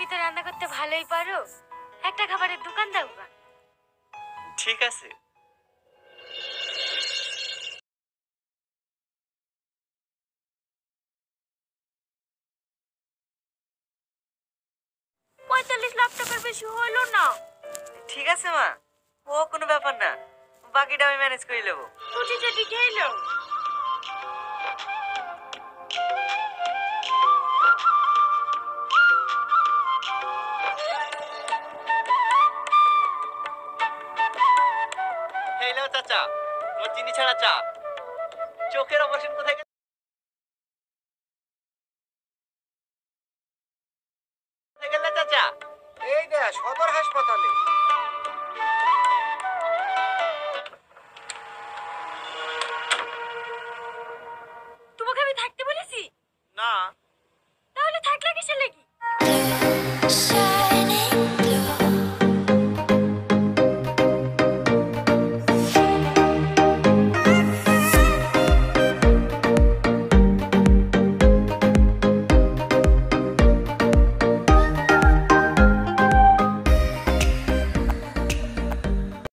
তুমি তো রান্না করতে ভালোই পারো, একটা খাবারের দোকান দাও না। ঠিক আছে। 45 লাখ টাকার বেশি হলো না। ঠিক আছে মা, ও কোনো ব্যাপার না, বাকিটা আমি ম্যানেজ করে নেবো। ছুটি ছুটি খেলো। হ্যালো চাচা, তোমার চিনি ছাড়া চা। চোখের অপারেশন কোথায় গেলে চাচা? এই না সদর হাসপাতালে। তোমাকে আমি থাকতে বলেছি? না। তাহলে থাকলে কিসের লেগে?